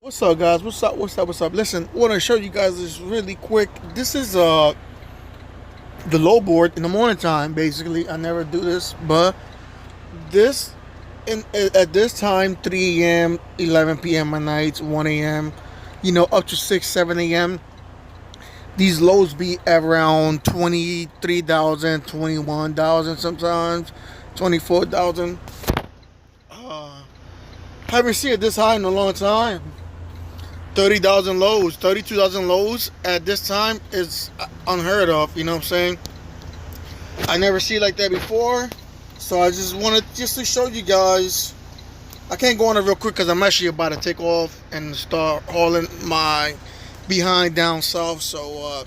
What's up, guys? What's up? Listen, I want to show you guys this really quick. This is the low board in the morning time. Basically, I never do this, but this at this time, 3 a.m., 11 p.m. at night, 1 a.m., up to 6, 7 a.m. These lows be around 23,000, 21,000 sometimes, 24,000. Haven't seen it this high in a long time. 30,000 lows, 32,000 lows at this time is unheard of. You know what I'm saying? I never see it like that before. So I just wanted to show you guys. I can't go on it real quick because I'm actually about to take off and start hauling my behind down south. So,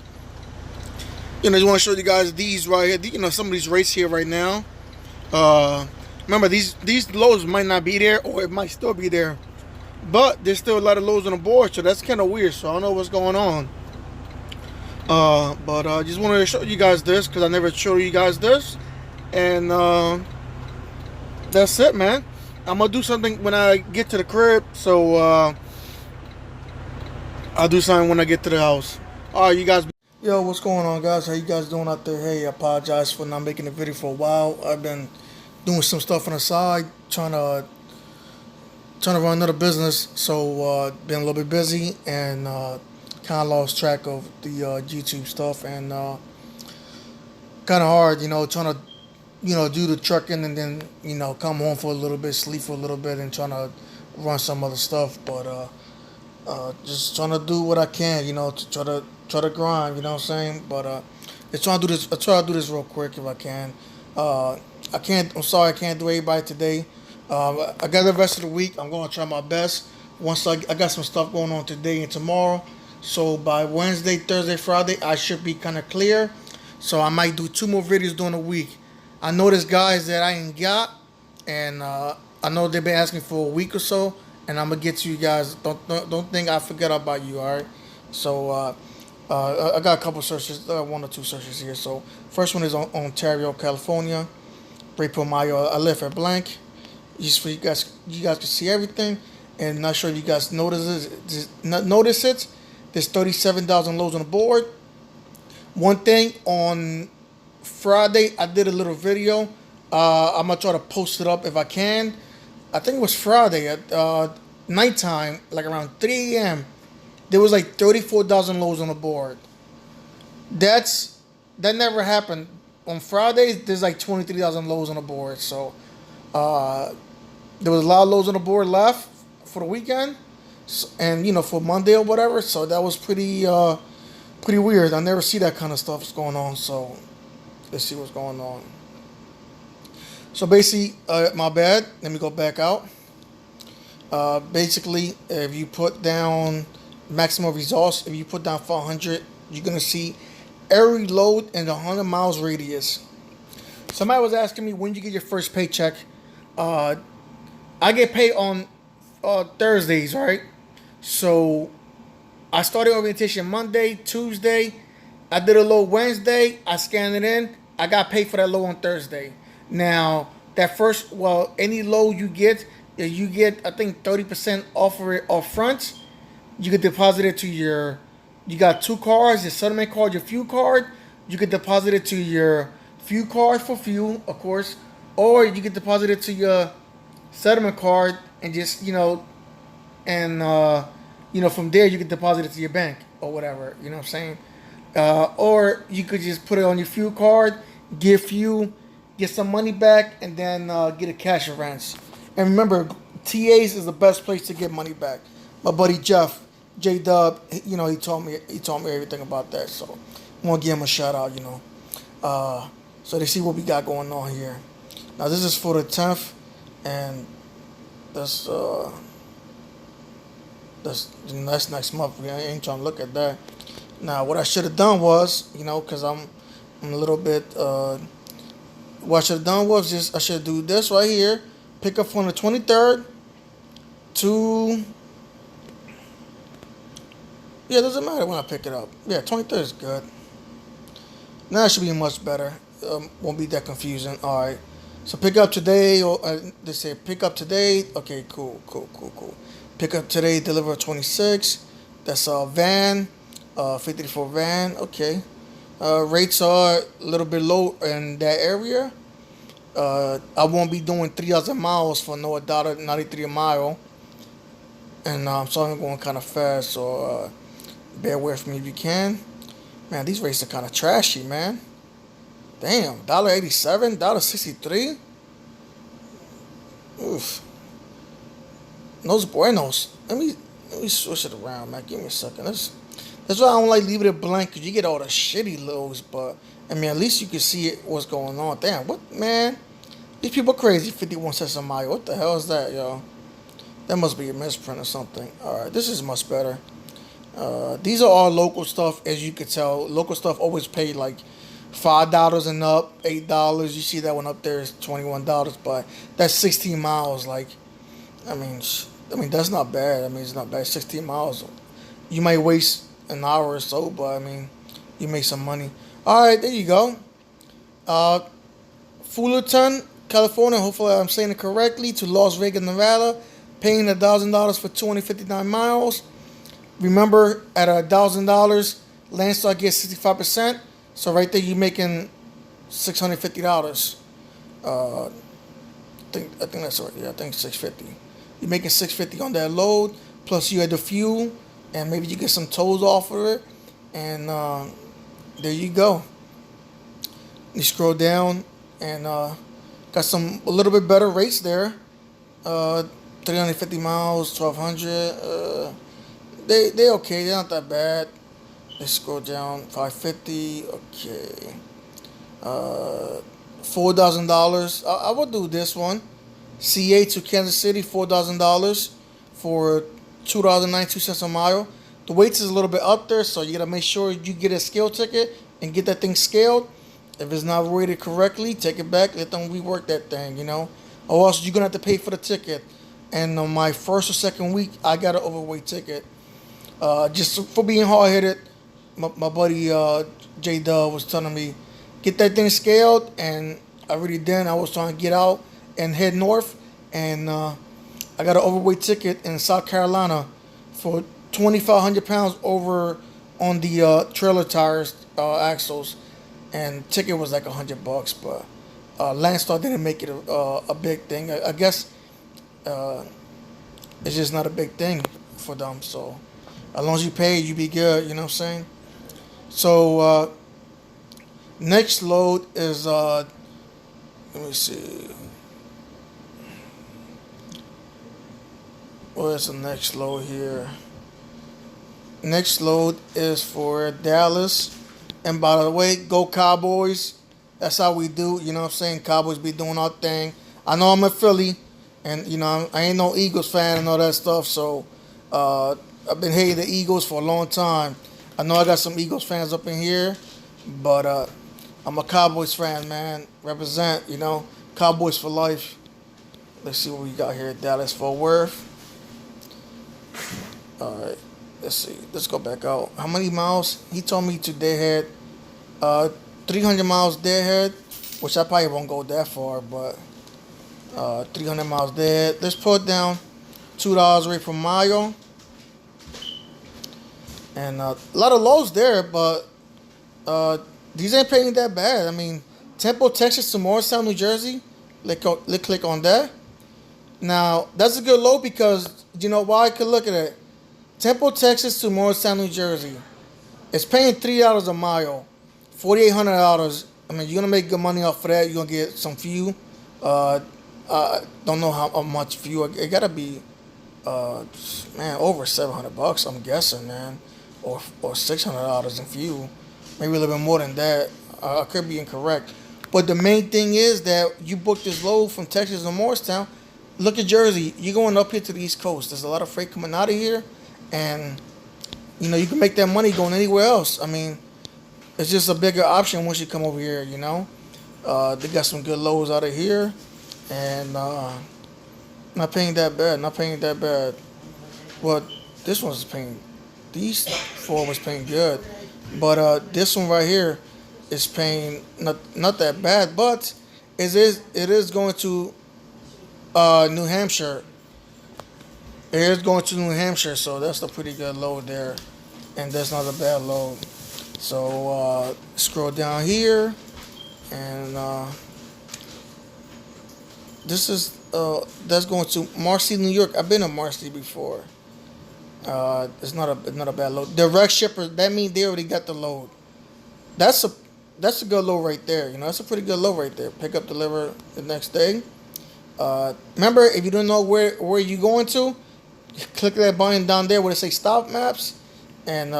just want to show you guys these right here. Some of these rates here right now. Remember, these lows might not be there, or it might still be there. But there's still a lot of lows on the board, so that's kind of weird. So I don't know what's going on. But I just wanted to show you guys this because I never showed you guys this. And that's it, man. I'm going to do something when I get to the crib. So I'll do something when I get to the house. All right, you guys. Yo, what's going on, guys? How you guys doing out there? Hey, I apologize for not making a video for a while. I've been doing some stuff on the side, trying to run another business, so been a little bit busy and kind of lost track of the YouTube stuff, and kind of hard, trying to, do the trucking and then, come home for a little bit, sleep for a little bit, and trying to run some other stuff, but just trying to do what I can, to try to grind, you know what I'm saying, but I try to do this real quick if I can. I'm sorry I can't do everybody today. I got the rest of the week. I'm going to try my best. Once I got some stuff going on today and tomorrow. So by Wednesday, Thursday, Friday, I should be kind of clear. So I might do 2 more videos during the week. I know there's guys that I ain't got. And I know they've been asking for a week or so. And I'm going to get to you guys. Don't think I forget about you, all right? So I got a couple searches. 1 or 2 searches here. So first one is on Ontario, California. April, Mayo. I live at blank. Just for you guys can see everything, and not sure if you guys notice it. There's 37,000 lows on the board. One thing, on Friday I did a little video. I'm gonna try to post it up if I can. I think it was Friday at nighttime, like around 3 a.m. There was like 34,000 lows on the board. That never happened. On Fridays, there's like 23,000 lows on the board. So there was a lot of lows on the board left for the weekend, and for Monday or whatever. So that was pretty weird. I never see that kind of stuff going on. So let's see what's going on. So basically, my bad. Let me go back out. Basically, if you put down maximum results, if you put down 400, you're gonna see every load in the 100 miles radius. Somebody was asking me when you get your first paycheck. I get paid on Thursdays, right? So I started orientation Monday, Tuesday. I did a load Wednesday. I scanned it in. I got paid for that load on Thursday. Now, any load you get I think 30% off of it up front. You can deposit it to you got 2 cards, your settlement card, your fuel card. You can deposit it to your fuel card for fuel, of course. Or you can deposit it to your settlement card and just, from there you can deposit it to your bank or whatever, you know what I'm saying? Or you could just put it on your fuel card, get fuel, get some money back, and then get a cash advance. And remember, TAs is the best place to get money back. My buddy Jeff, J-Dub, he told me everything about that. So I want to give him a shout out, So they see what we got going on here. Now this is for the 10th, and that's next month. I ain't trying to look at that. Now what I should have done was, because I'm a little bit. What I should have done was I should do this right here. Pick up from the 23rd to. Yeah, it doesn't matter when I pick it up. Yeah, 23rd is good. Now it should be much better. Won't be that confusing. All right. So pick up today, or they say pick up today. Okay, cool. Pick up today, deliver 26. That's a van, 54 van. Okay. Rates are a little bit low in that area. I won't be doing 3,000 miles for no $1.93 a mile, and so I'm going kind of fast. So bear with me if you can. Man, these rates are kind of trashy, man. Damn, $1.87, $1.63. Oof. Those buenos. Let me switch it around, man. Give me a second. That's why I don't like leaving it blank, because you get all the shitty lows, but I mean, at least you can see what's going on. Damn, what, man? These people crazy. 51 cents a mile. What the hell is that, y'all? That must be a misprint or something. All right, this is much better. These are all local stuff, as you can tell. Local stuff always paid like $5 and up, $8. You see that one up there is $21, but that's 16 miles. Like, I mean, that's not bad. I mean, it's not bad. 16 miles. You might waste an hour or so, but I mean, you make some money. All right, there you go. Fullerton, California. Hopefully, I'm saying it correctly. To Las Vegas, Nevada, paying $1,000 for 259 miles. Remember, at $1,000, Landstar gets 65%. So right there, you're making $650. I think that's right. Yeah, I think $650. You're making $650 on that load. Plus, you had the fuel, and maybe you get some tolls off of it, and there you go. You scroll down, and got a little bit better rates there. 350 miles, 1,200. They okay. They're not that bad. Let's scroll down. 550. Okay. $4,000. I would do this one. CA to Kansas City, $4,000 for $2.92 a mile. The weights is a little bit up there, so you gotta make sure you get a scale ticket and get that thing scaled. If it's not rated correctly, take it back. Let them rework that thing, you know. Or else you're gonna have to pay for the ticket. And on my first or second week, I got an overweight ticket. Just for being hard-headed. My buddy J Dub was telling me, get that thing scaled, and I really did. I was trying to get out and head north, and I got an overweight ticket in South Carolina for 2,500 pounds over on the trailer tires axles, and ticket was like $100, but Landstar didn't make it a big thing. I guess it's just not a big thing for them. So as long as you pay, you be good. You know what I'm saying? So next load is let me see. Where's the next load here? Next load is for Dallas. And by the way, go Cowboys. That's how we do. You know what I'm saying? Cowboys be doing our thing. I know I'm a Philly, and you know I ain't no Eagles fan and all that stuff. So I've been hating the Eagles for a long time. I know I got some Eagles fans up in here, but I'm a Cowboys fan, man. Represent, you know, Cowboys for life. Let's see what we got here. Dallas Fort Worth. All right. Let's see. Let's go back out. How many miles? He told me to Deadhead. 300 miles Deadhead, which I probably won't go that far, but 300 miles Deadhead. Let's put down $2 rate per mile. And a lot of lows there, but these ain't paying that bad. I mean, Temple, Texas to Morristown, New Jersey. Let's click on that. Now, that's a good low because, you know why? I could look at it. Temple, Texas to Morristown, New Jersey. It's paying $3 a mile, $4,800. I mean, you're going to make good money off of that. You're going to get some fuel. I don't know how much fuel. It got to be, man, over $700, I'm guessing, man. Or $600 in fuel. Maybe a little bit more than that. I could be incorrect. But the main thing is that you book this load from Texas to Morristown. Look at Jersey. You're going up here to the East Coast. There's a lot of freight coming out of here. And, you know, you can make that money going anywhere else. I mean, it's just a bigger option once you come over here, you know. They got some good loads out of here. And not paying that bad. But this one's paying, these four was paying good. But this one right here is paying not that bad. But it is going to New Hampshire. It is going to New Hampshire, so that's a pretty good load there, and that's not a bad load. So scroll down here, and this is that's going to Marcy, New York. I've been to Marcy before. It's not a bad load. Direct shipper, that means they already got the load. That's a good load right there. You know, that's a pretty good load right there. Pick up, deliver the next day. Remember, if you don't know where you going to, click that button down there where it says stop maps, and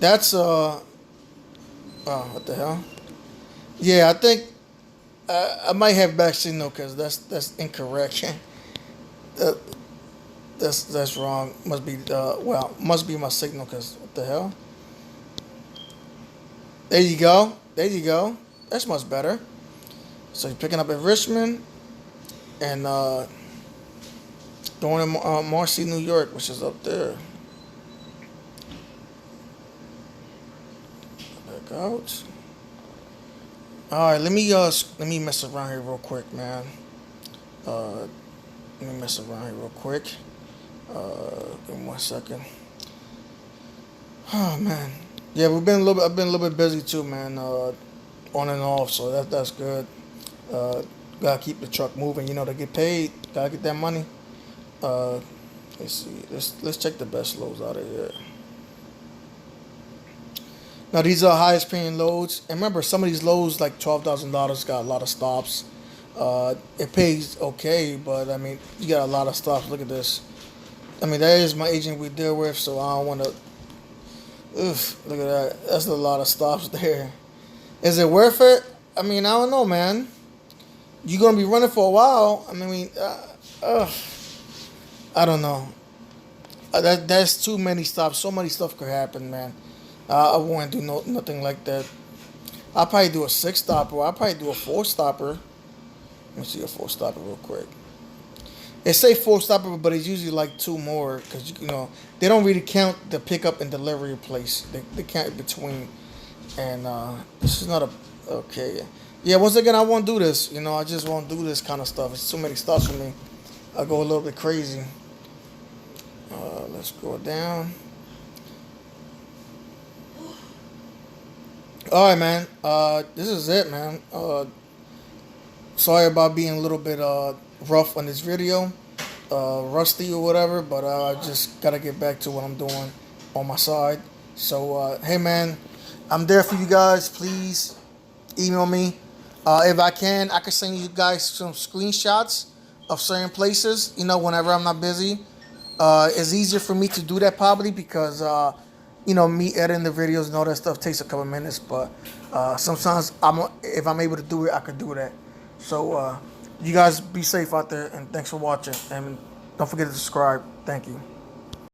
that's oh, what the hell? Yeah, I think I might have back signal because that's incorrect. That's wrong. Must be must be my signal because what the hell? There you go. There you go. That's much better. So you're picking up at Richmond and going to Marcy, New York, which is up there. Back out. All right, let me mess around here real quick, man. Let me mess around here real quick. Give me 1 second. Oh man, yeah, I've been a little bit busy too, man. On and off, so that's good. Gotta keep the truck moving, you know, to get paid. Gotta get that money. Let's see. Let's check the best loads out of here. Now these are highest paying loads, and remember, some of these loads like $12,000 got a lot of stops. It pays okay, but I mean, you got a lot of stops. Look at this. I mean, that is my agent we deal with, so I don't want to. Look at that. That's a lot of stops there. Is it worth it? I mean, I don't know, man. You're gonna be running for a while. I mean, I don't know. That's too many stops. So many stuff could happen, man. I won't do nothing like that. I'll probably do a 6-stopper. I'll probably do a 4-stopper. Let me see a 4-stopper real quick. It say 4-stopper, but it's usually like 2 more because you know they don't really count the pickup and delivery place. They count it between, and this is not a okay. Yeah, once again, I won't do this. You know, I just won't do this kind of stuff. It's too many stops for me. I go a little bit crazy. Let's go down. All right, man. This is it, man. Sorry about being a little bit rough on this video, rusty or whatever, but I just gotta get back to what I'm doing on my side. So hey, man, I'm there for you guys. Please email me if I can. I can send you guys some screenshots of certain places. You know, whenever I'm not busy, it's easier for me to do that probably because you know, me editing the videos and all that stuff takes a couple minutes. But sometimes if I'm able to do it, I could do that. So you guys be safe out there, and thanks for watching. And don't forget to subscribe. Thank you.